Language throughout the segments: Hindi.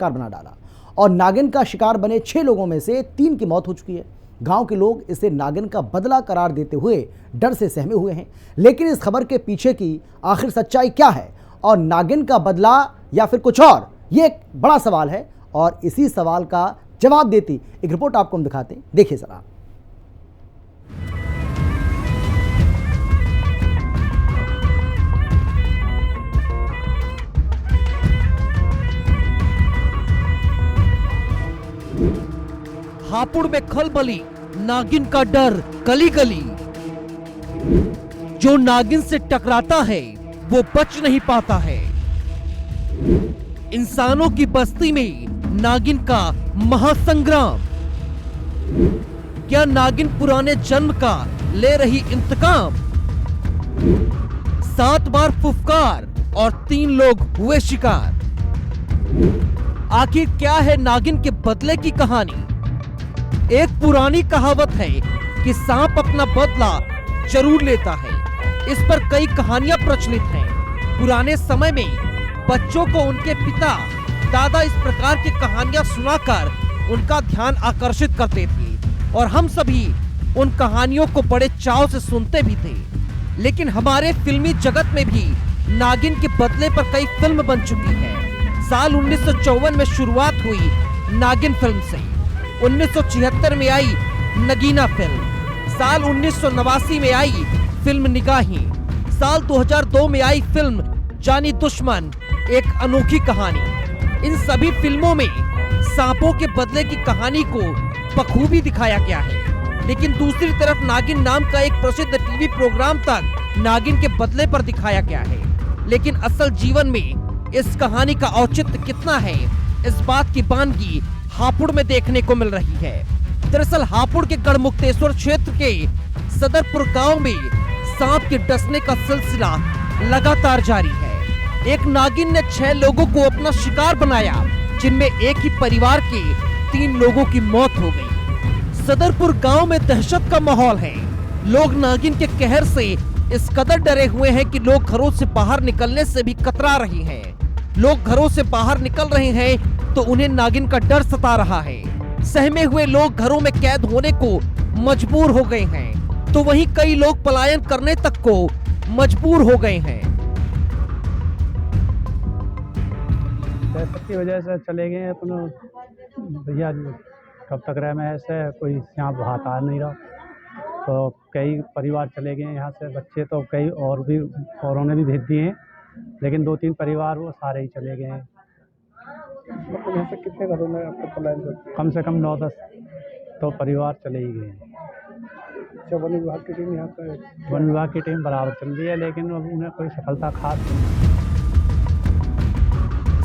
शिकार बना डाला और नागिन का शिकार बने 6 लोगों में से 3 की मौत हो चुकी है। गांव के लोग इसे नागिन का बदला करार देते हुए डर से सहमे हुए हैं। लेकिन इस खबर के पीछे की आखिर सच्चाई क्या है और नागिन का बदला या फिर कुछ और, ये एक बड़ा सवाल है और इसी सवाल का जवाब देती एक रिपोर्ट आपको हम दिखाते हैं, देखिए जरा। हापुड़ में खलबली, नागिन का डर गली गली। जो नागिन से टकराता है वो बच नहीं पाता है। इंसानों की बस्ती में नागिन का महासंग्राम। क्या नागिन पुराने जन्म का ले रही इंतकाम? 7 बार फुफकार और 3 लोग हुए शिकार। आखिर क्या है नागिन के बदले की कहानी? एक पुरानी कहावत है कि सांप अपना बदला जरूर लेता है। इस पर कई कहानियां प्रचलित हैं। पुराने समय में बच्चों को उनके पिता दादा इस प्रकार की कहानियां सुनाकर उनका ध्यान आकर्षित करते थे और हम सभी उन कहानियों को बड़े चाव से सुनते भी थे। लेकिन हमारे फिल्मी जगत में भी नागिन के बदले पर कई फिल्म बन चुकी है। साल 1954 में शुरुआत हुई नागिन फिल्म से। 1976 में आई नगीना फिल्म। साल 1989 में आई फिल्म निगाही। साल 2002 में आई फिल्म जानी दुश्मन, एक अनोखी कहानी। इन सभी फिल्मों में सांपों के बदले की कहानी को बखूबी दिखाया गया है। लेकिन दूसरी तरफ नागिन नाम का एक प्रसिद्ध टीवी प्रोग्राम तक नागिन के बदले पर दिखाया गया है। लेकिन असल जीवन में इस कहानी का औचित्य कितना है, इस बात की बानगी हापुड़ में देखने को मिल रही है। दरअसल हापुड़ के गढ़मुक्तेश्वर क्षेत्र के सदरपुर गांव में सांप के डसने का सिलसिला लगातार जारी है। एक नागिन ने 6 लोगों को अपना शिकार बनाया, जिनमें एक ही परिवार के 3 लोगों की मौत हो गई। सदरपुर गांव में दहशत का माहौल है। लोग नागिन के कहर से इस कदर डरे हुए हैं कि लोग घरों से बाहर निकलने से भी कतरा रहे हैं। लोग घरों से बाहर निकल रहे हैं तो उन्हें नागिन का डर सता रहा है। सहमे हुए लोग घरों में कैद होने को मजबूर हो गए हैं, तो वहीं कई लोग पलायन करने तक को मजबूर हो गए हैं। की वजह से चले गए अपने भैया, कब तक रहे में ऐसे कोई यहाँ हाथ आ नहीं रहा, तो कई परिवार चले गए यहाँ से। बच्चे तो कई और भी औरों ने भी भेज दिए हैं, लेकिन 2-3 परिवार वो सारे ही चले गए हैं। मतलब यहाँ से कितने घरों में आपको पलायन करते? कम से कम 9-10 तो परिवार चले ही गए हैं। अच्छा, वन विभाग की टीम यहाँ पर? वन विभाग की टीम बराबर चल रही है, लेकिन अब उन्हें कोई सफलता खास नहीं।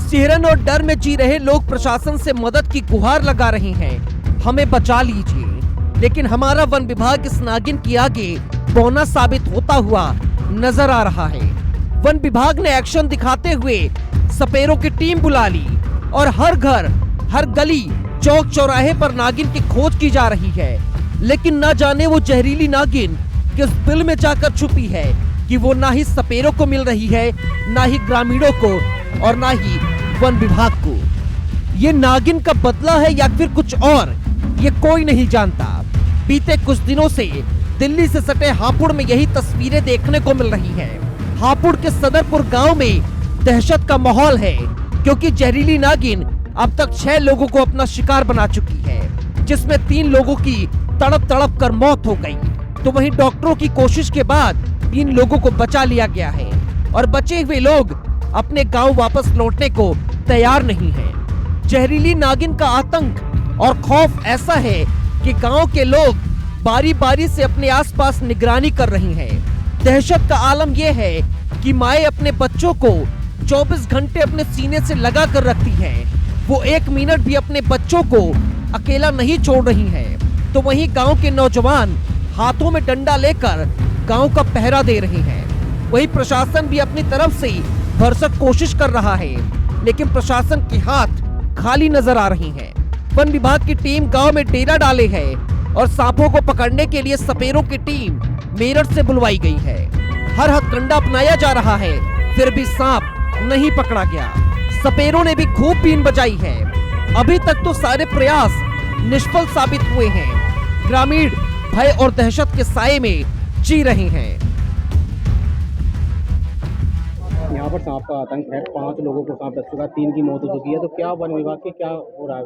सिहरन और डर में जी रहे लोग प्रशासन से मदद की गुहार लगा रहे हैं, हमें बचा लीजिए। लेकिन हमारा वन विभाग इस नागिन की आगे बौना साबित होता हुआ नजर आ रहा है। वन विभाग ने एक्शन दिखाते हुए सपेरों की टीम बुला ली और हर घर, हर गली, चौक चौराहे पर नागिन की खोज की जा रही है। लेकिन न जाने वो जहरीली नागिन किस बिल में जाकर छुपी है कि वो ना ही सपेरों को मिल रही है, ना ही ग्रामीणों को और ना ही वन विभाग को। ये नागिन का बदला है या फिर कुछ और, ये कोई नहीं जानता। बीते कुछ दिनों से दिल्ली से सटे हापुड़ में यही तस्वीरें देखने को मिल रही हैं। हापुड़ के सदरपुर गांव में दहशत का माहौल है, क्योंकि जहरीली नागिन अब तक 6 लोगों को अपना शिकार बना चुकी है, जिसमें 3 लोगों की तड़प तड़प कर मौत हो गई। तो वहीं डॉक्टरों की कोशिश के बाद 3 लोगों को बचा लिया गया है और बचे हुए लोग अपने गांव वापस लौटने को तैयार नहीं है। जहरीली नागिन का आतंक और खौफ ऐसा है कि गांव के लोग बारी बारी से अपने आसपास निगरानी कर रही हैं। दहशत का आलम यह है कि माएं अपने बच्चों को 24 घंटे अपने सीने से लगा कर रखती हैं। वो 1 मिनट भी अपने बच्चों को अकेला नहीं छोड़ रही हैं। तो वहीं गांव के नौजवान हाथों में डंडा लेकर गांव का पहरा दे रहे हैं। वहीं प्रशासन भी अपनी तरफ से भरसक कोशिश कर रहा है, लेकिन प्रशासन के हाथ खाली नजर आ रही हैं। वन विभाग की टीम गांव में डेरा डाले है और सांपों को पकड़ने के लिए सपेरों की टीम मेरठ से बुलवाई गई है। हर हथकंडा अपनाया जा रहा है, फिर भी सांप नहीं पकड़ा गया। सपेरों ने भी खूब बीन बजाई है। अभी तक तो सारे प्रयास निष्फल साबित हुए हैं। ग्रामीण भय और दहशत के साए में जी रहे हैं। यहाँ पर सांप का आतंक है, 5 लोगों को सांप डस चुका, 3 की मौत हो चुकी है। तो क्या वन विभाग के क्या हो रहा है?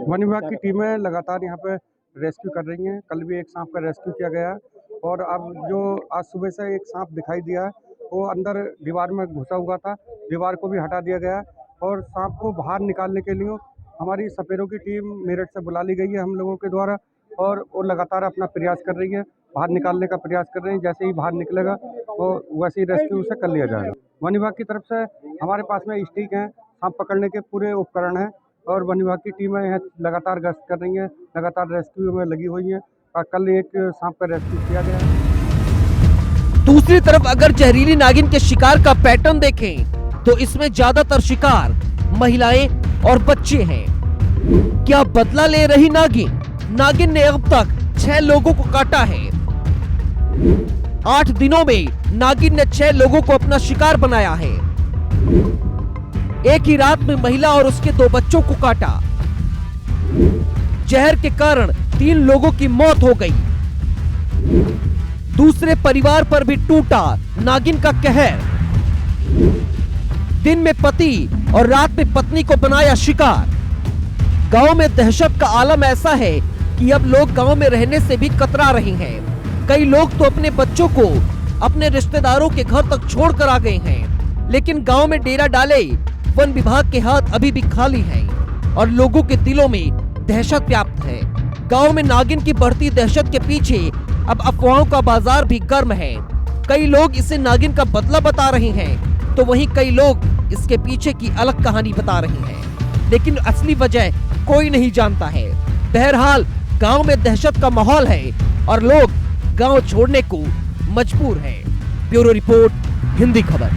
वन विभाग की टीमें लगातार यहाँ पे रेस्क्यू कर रही हैं। कल भी एक सांप का रेस्क्यू किया गया है और अब जो आज सुबह से एक सांप दिखाई दिया है वो अंदर दीवार में घुसा हुआ था, दीवार को भी हटा दिया गया है और सांप को बाहर निकालने के लिए हमारी सपेरों की टीम मेरठ से बुला ली गई है हम लोगों के द्वारा और वो लगातार अपना प्रयास कर रही है, बाहर निकालने का प्रयास कर रहे हैं। जैसे ही बाहर निकलेगा तो वैसे ही रेस्क्यू उसे कर लिया जाएगा। वन विभाग की तरफ से हमारे पास में स्टिक हैं, सांप पकड़ने के पूरे उपकरण हैं और वन विभाग की टीमें यहाँ लगातार गश्त कर रही हैं, लगातार रेस्क्यू में लगी हुई हैं और कल एक सांप का रेस्क्यू किया गया है। दूसरी तरफ अगर जहरीली नागिन के शिकार का पैटर्न देखें तो इसमें ज्यादातर शिकार महिलाएं और बच्चे हैं। क्या बदला ले रही नागिन? नागिन ने अब तक 6 लोगों को काटा है। 8 दिनों में नागिन ने 6 लोगों को अपना शिकार बनाया है। एक ही रात में महिला और उसके 2 बच्चों को काटा। जहर के कारण 3 लोगों की मौत हो गई। दूसरे परिवार पर भी टूटा नागिन का कहर। दिन में पति और रात में पत्नी को बनाया शिकार। गांव में दहशत का आलम ऐसा है कि अब लोग गांव में रहने से भी कतरा रहे हैं। कई लोग तो अपने बच्चों को अपने रिश्तेदारों के घर तक छोड़कर आ गए हैं। लेकिन गांव में डेरा डाले वन विभाग के हाथ अभी भी खाली हैं और लोगों के दिलों में दहशत व्याप्त है। गांव में नागिन की बढ़ती दहशत के पीछे अब अफवाहों का बाजार भी गर्म है। कई लोग इसे नागिन का बदला बता रहे हैं तो वहीं कई लोग इसके पीछे की अलग कहानी बता रहे हैं, लेकिन असली वजह कोई नहीं जानता है। बहरहाल गांव में दहशत का माहौल है और लोग गांव छोड़ने को मजबूर हैं। ब्यूरो रिपोर्ट, हिंदी खबर।